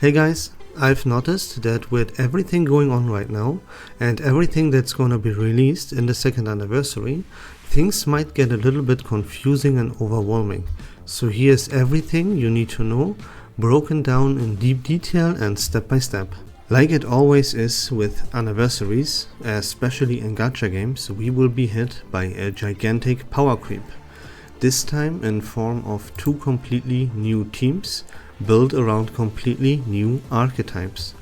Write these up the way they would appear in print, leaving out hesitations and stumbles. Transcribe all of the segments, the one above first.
Hey guys, I've noticed that with everything going on right now and everything that's gonna be released in the second anniversary, things might get a little bit confusing and overwhelming. So here's everything you need to know, broken down in deep detail and step by step. Like it always is with anniversaries, especially in gacha games, we will be hit by a gigantic power creep. This time in form of two completely new teams, built around completely new archetypes.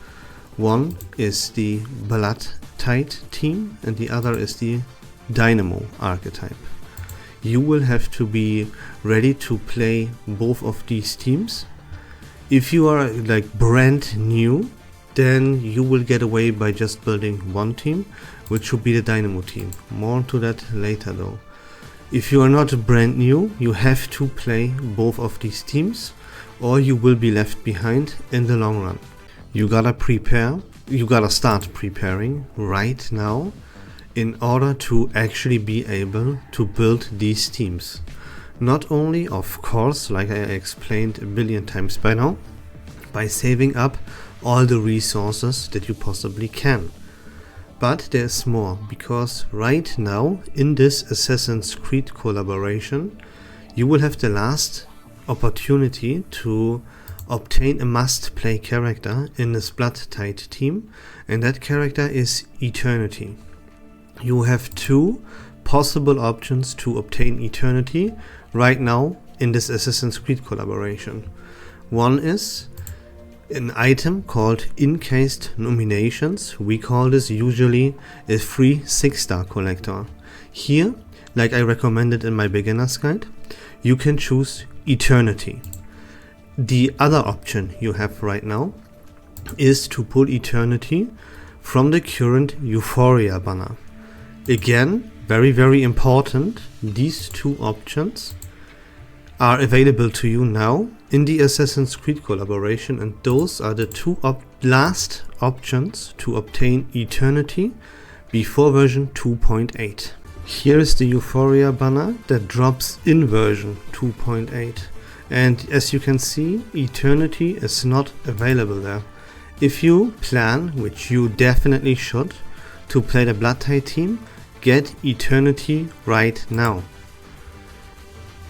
One is the Blood Tide team and the other is the Dynamo archetype. You will have to be ready to play both of these teams. If you are like brand new, then you will get away by just building one team, which will be the Dynamo team. More to that later though. If you are not brand new, you have to play both of these teams, or you will be left behind in the long run. You gotta start preparing right now in order to actually be able to build these teams. Not only, of course, like I explained a billion times by now, by saving up all the resources that you possibly can. But there's more, because right now in this Assassin's Creed collaboration, you will have the last opportunity to obtain a must-play character in this Blood Tide team, and that character is Eternity. You have two possible options to obtain Eternity right now in this Assassin's Creed collaboration. One is an item called Encased Nominations. We call this usually a free 6-star collector. Here, like I recommended in my beginner's guide, you can choose Eternity. The other option you have right now is to pull Eternity from the current Euphoria banner. Again, very important, these two options are available to you now in the Assassin's Creed collaboration, and those are the two last options to obtain Eternity before version 2.8. Here is the Euphoria banner that drops in version 2.8, and as you can see, Eternity is not available there. If you plan, which you definitely should, to play the Blood Tide team, get Eternity right now.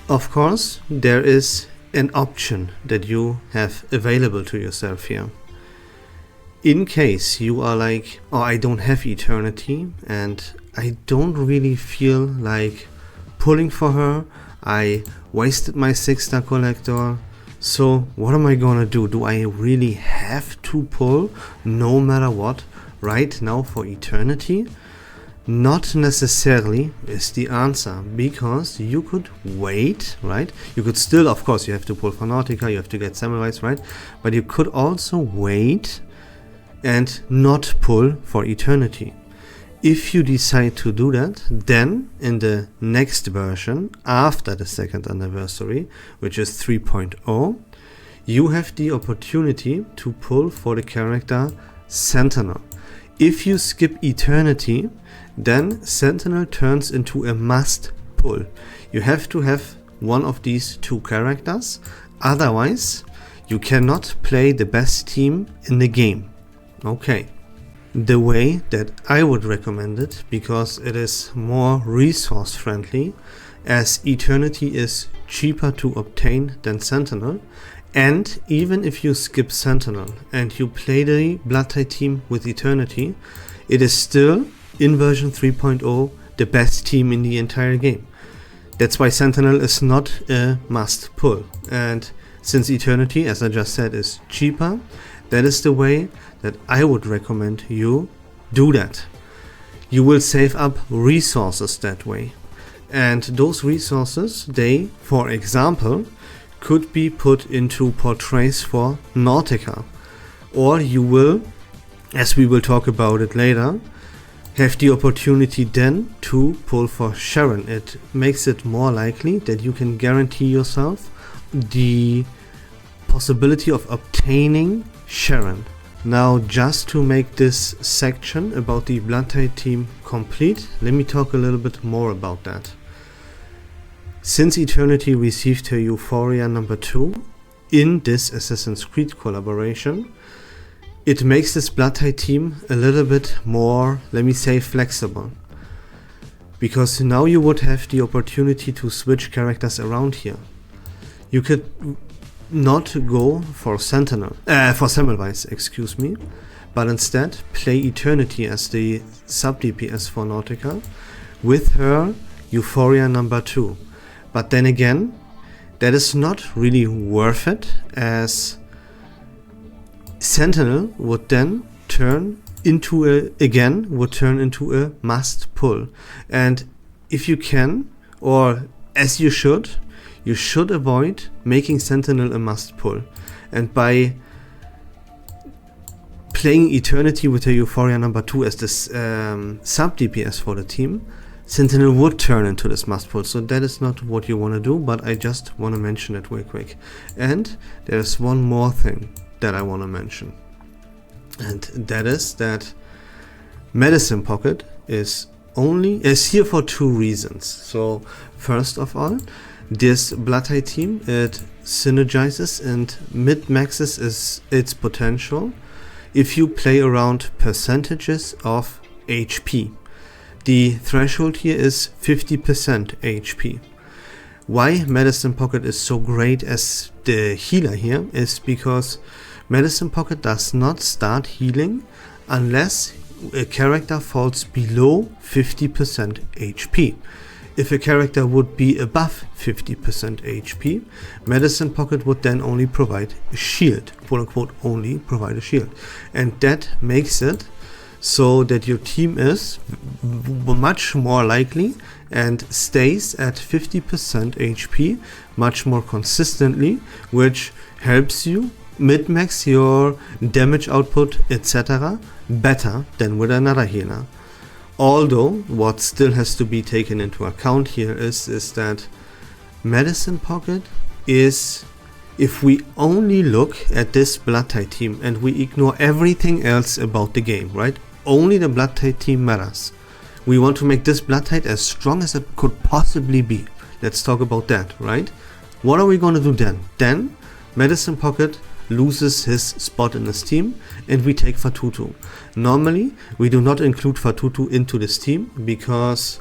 Of course, there is an option that you have available to yourself here. In case you are like, oh, I don't have Eternity and I don't really feel like pulling for her, I wasted my 6-star collector, so what am I gonna do? Do I really have to pull no matter what right now for Eternity? Not necessarily is the answer, because you could wait, right? You could still, of course, you have to pull for Nautica, you have to get Samurais, right? But you could also wait and not pull for Eternity. If you decide to do that, then in the next version, after the second anniversary, which is 3.0, you have the opportunity to pull for the character Sentinel. If you skip Eternity, then Sentinel turns into a must pull. You have to have one of these two characters, otherwise you cannot play the best team in the game. Okay. The way that I would recommend it, because it is more resource friendly, as Eternity is cheaper to obtain than Sentinel, and even if you skip Sentinel and you play the Blood Tide team with Eternity, it is still in version 3.0 the best team in the entire game. That's why Sentinel is not a must pull, and since Eternity, as I just said, is cheaper, that is the way that I would recommend you do that. You will save up resources that way, and those resources, they, for example, could be put into portraits for Nautica, or you will, as we will talk about it later, have the opportunity then to pull for Sharon. It makes it more likely that you can guarantee yourself the possibility of obtaining Sharon. Now, just to make this section about the Blood Tide team complete, let me talk a little bit more about that. Since Eternity received her Euphoria number 2, in this Assassin's Creed collaboration, it makes this Blood Tide team a little bit more, let me say, flexible. Because now you would have the opportunity to switch characters around here. You could not go for Sentinel, for Semmelweis, excuse me, but instead play Eternity as the sub DPS for Nautica with her Euphoria number 2. But then again, that is not really worth it, as Sentinel would then turn into a must pull. And if you can, or as you should avoid making Sentinel a must pull. And by playing Eternity with her Euphoria number 2 as this sub DPS for the team, Sentinel would turn into this must pull. So that is not what you want to do, but I just want to mention it real quick. And there's one more thing that I want to mention. And that is that Medicine Pocket is here for 2 reasons. So first of all, this Blood Tide team, it synergizes and mid-maxes its potential if you play around percentages of HP. The threshold here is 50% HP. Why Medicine Pocket is so great as the healer here is because Medicine Pocket does not start healing unless a character falls below 50% HP. If a character would be above 50% HP, Medicine Pocket would then only provide a shield, quote unquote only provide a shield. And that makes it so that your team is much more likely and stays at 50% HP much more consistently, which helps you mid-max your damage output, etc. better than with another healer. Although what still has to be taken into account here is that Medicine Pocket is, if we only look at this Blood Tide team and we ignore everything else about the game, right? Only the Blood Tide team matters. We want to make this Blood Tide as strong as it could possibly be. Let's talk about that, right? What are we going to do then? Then Medicine Pocket loses his spot in this team and we take Fatutu. Normally we do not include Fatutu into this team because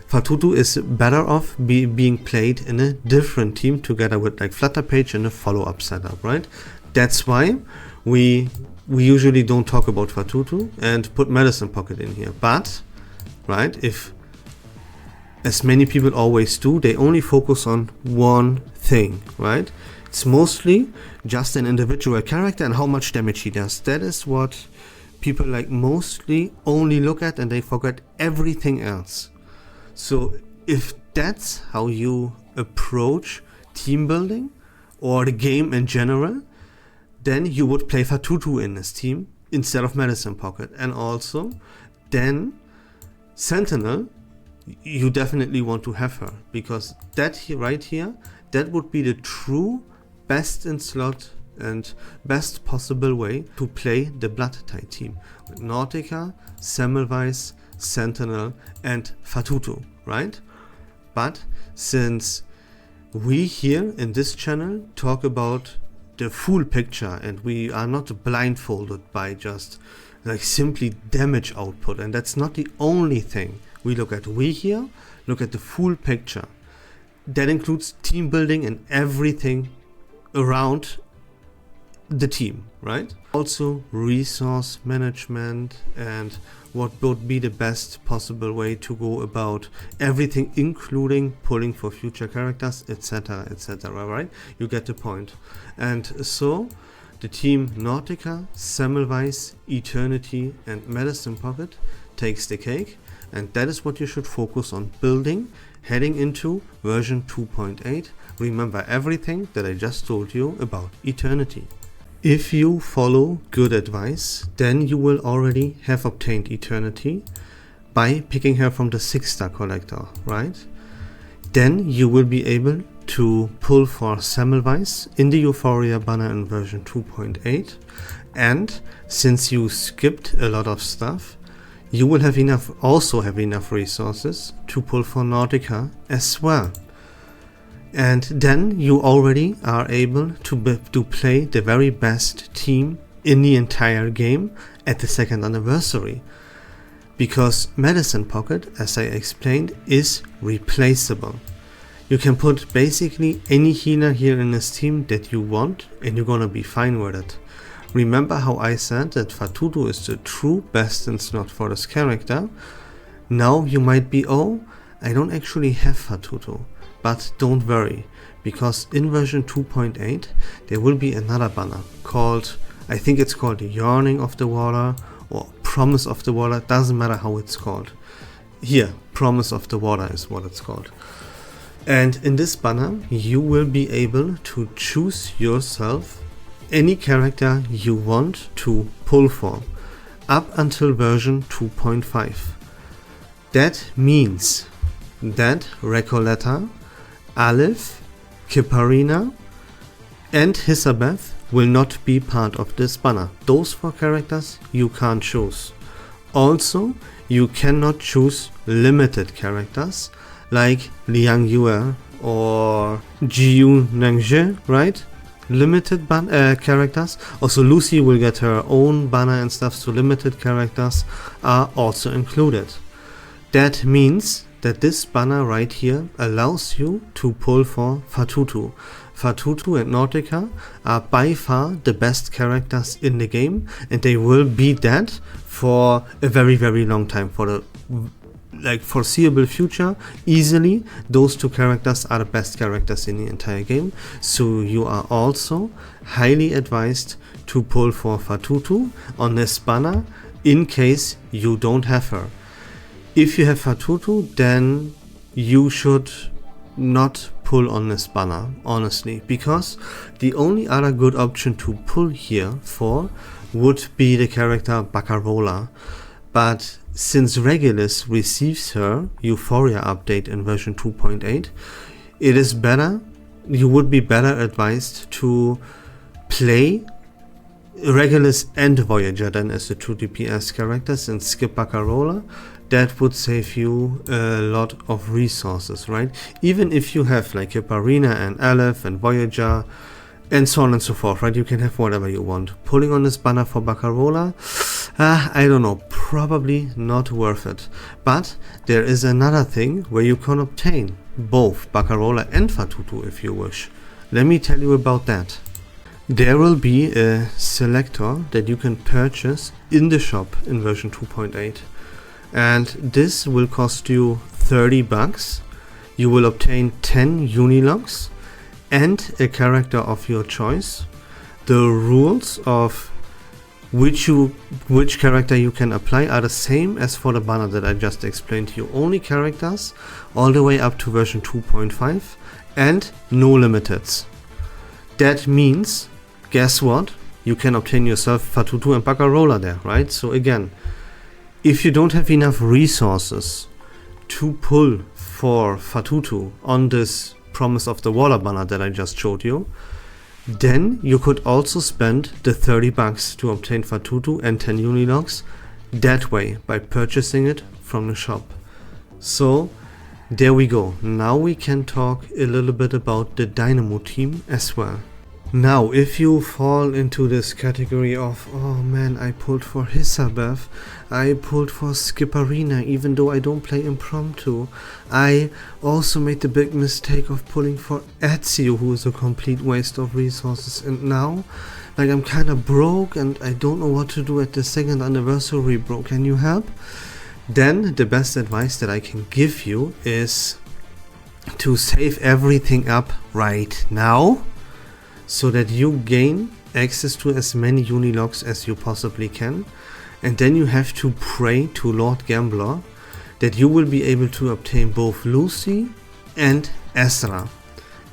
Fatutu is better off being played in a different team together with like Flutterpage in a follow-up setup, right? That's why we usually don't talk about Fatutu and put Medicine Pocket in here. But, right, if, as many people always do, they only focus on one thing, right? It's mostly just an individual character and how much damage he does. That is what people like mostly only look at, and they forget everything else. So if that's how you approach team building or the game in general, then you would play Fatutu in this team instead of Medicine Pocket. And also then Sentinel, you definitely want to have her, because that here, right here, that would be the true best in slot and best possible way to play the Blood Tide team with Nautica, Semmelweis, Sentinel and Fatutu, right? But since we here in this channel talk about the full picture and we are not blindfolded by just like simply damage output, and that's not the only thing we look at. We here look at the full picture. That includes team building and everything around the team, right? Also resource management and what would be the best possible way to go about everything, including pulling for future characters, etc, etc, right? You get the point. And so the team Nautica, Semmelweis, Eternity and Medicine Pocket takes the cake, and that is what you should focus on building heading into version 2.8. Remember everything that I just told you about Eternity. If you follow good advice, then you will already have obtained Eternity by picking her from the 6-star collector, right? Then you will be able to pull for Semmelweis in the Euphoria banner in version 2.8, and since you skipped a lot of stuff, you will have also have enough resources to pull for Nautica as well. And then you already are able to play the very best team in the entire game at the 2nd anniversary. Because Medicine Pocket, as I explained, is replaceable. You can put basically any healer here in this team that you want and you're gonna be fine with it. Remember how I said that Fatutu is the true best in slot for this character? Now you might be, oh, I don't actually have Fatutu. But don't worry, because in version 2.8 there will be another banner called, I think it's called the Yearning of the Water or Promise of the Water, doesn't matter how it's called. Here, Promise of the Water is what it's called. And in this banner you will be able to choose yourself any character you want to pull for, up until version 2.5. That means that Recoleta, Aleph, Kiparina and Hisabeth will not be part of this banner. Those 4 characters you can't choose. Also, you cannot choose limited characters like Liang Yue or Jiu Nangzhe, right? Limited characters. Also Lucy will get her own banner and stuff, so limited characters are also included. That means that this banner right here allows you to pull for Fatutu. Fatutu and Nautica are by far the best characters in the game, and they will be that for a very, very long time, for the foreseeable future. Easily those 2 characters are the best characters in the entire game, so you are also highly advised to pull for Fatutu on this banner in case you don't have her. If you have Fatutu, then you should not pull on this banner, honestly, because the only other good option to pull here for would be the character Baccarola. But since Regulus receives her Euphoria update in version 2.8, it is better, you would be better advised to play Regulus and Voyager then as the 2 DPS characters and skip Baccarola. That would save you a lot of resources, right? Even if you have like Kiparina and Aleph and Voyager and so on and so forth, right? You can have whatever you want. Pulling on this banner for Baccarola, I don't know, probably not worth it. But there is another thing where you can obtain both Baccarola and Fatutu if you wish. Let me tell you about that. There will be a selector that you can purchase in the shop in version 2.8. And this will cost you 30 bucks. You will obtain 10 Unilogs and a character of your choice. The rules of which character you can apply are the same as for the banner that I just explained to you. Only characters all the way up to version 2.5 and no limiteds. That means, guess what? You can obtain yourself Fatutu and Baccarola there, right? So again, if you don't have enough resources to pull for Fatutu on this Promise of the Water banner that I just showed you, then you could also spend the 30 bucks to obtain Fatutu and 10 Unilogs that way by purchasing it from the shop. So there we go. Now we can talk a little bit about the Dynamo team as well. Now, if you fall into this category of, oh man, I pulled for Hisabeth, I pulled for Skiparina even though I don't play Impromptu, I also made the big mistake of pulling for Ezio, who is a complete waste of resources, and now, like, I'm kinda broke and I don't know what to do at the 2nd anniversary, bro, can you help? Then the best advice that I can give you is to save everything up right now, so that you gain access to as many Unilogs as you possibly can, and then you have to pray to Lord Gambler that you will be able to obtain both Lucy and Ezra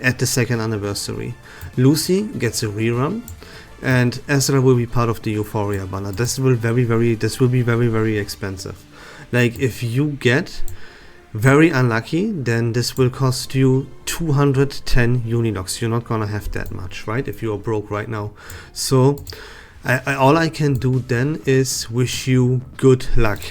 at the 2nd anniversary. Lucy gets a rerun and Ezra will be part of the Euphoria banner. This will be very expensive. Like, if you get very unlucky, then this will cost you 210 Unilogs. You're not gonna have that much, right? If you are broke right now. So all I can do then is wish you good luck.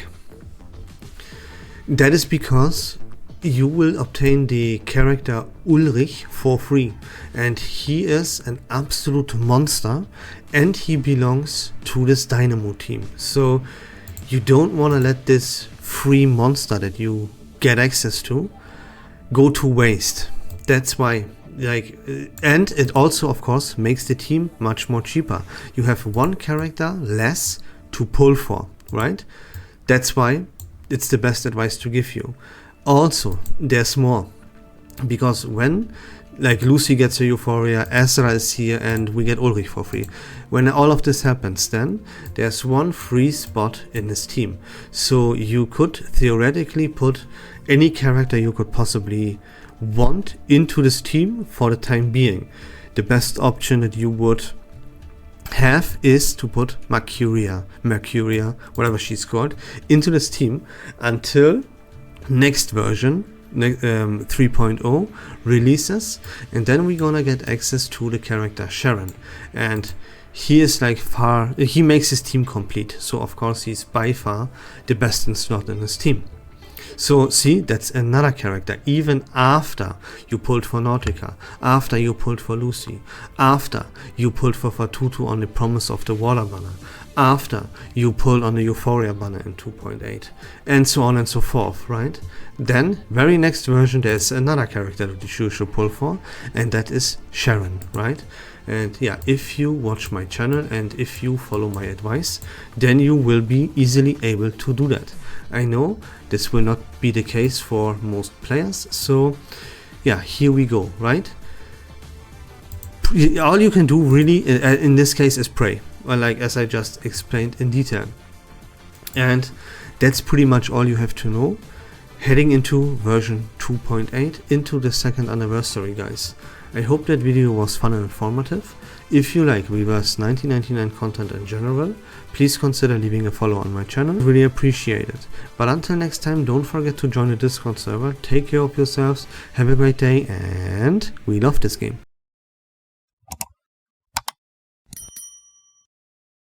That is because you will obtain the character Ulrich for free, and he is an absolute monster, and he belongs to this Dynamo team. So you don't want to let this free monster that you get access to go to waste. That's why, like, and it also of course makes the team much more cheaper. You have one character less to pull for, right? That's why it's the best advice to give you. Also, there's more, because when like Lucy gets a Euphoria, Ezra is here, and we get Ulrich for free. When all of this happens, then there's one free spot in this team. So you could theoretically put any character you could possibly want into this team for the time being. The best option that you would have is to put Mercuria, whatever she's called, into this team until next version 3.0 releases, and then we're gonna get access to the character Sharon, and he is like he makes his team complete, so of course he's by far the best in slot in his team. So see, that's another character, even after you pulled for Nautica, after you pulled for Lucy, after you pulled for Fatutu on the Promise of the Water banner, after you pulled on the Euphoria banner in 2.8, and so on and so forth, right? Then, very next version, there's another character that you should pull for, and that is Sharon, right? And yeah, if you watch my channel and if you follow my advice, then you will be easily able to do that. I know this will not be the case for most players, so yeah, here we go, right? All you can do really in this case is pray, like as I just explained in detail. And that's pretty much all you have to know heading into version 2.8, into the second anniversary, guys. I hope that video was fun and informative. If you like Reverse1999 content in general, please consider leaving a follow on my channel. Really appreciate it. But until next time, don't forget to join the Discord server. Take care of yourselves, have a great day, and we love this game.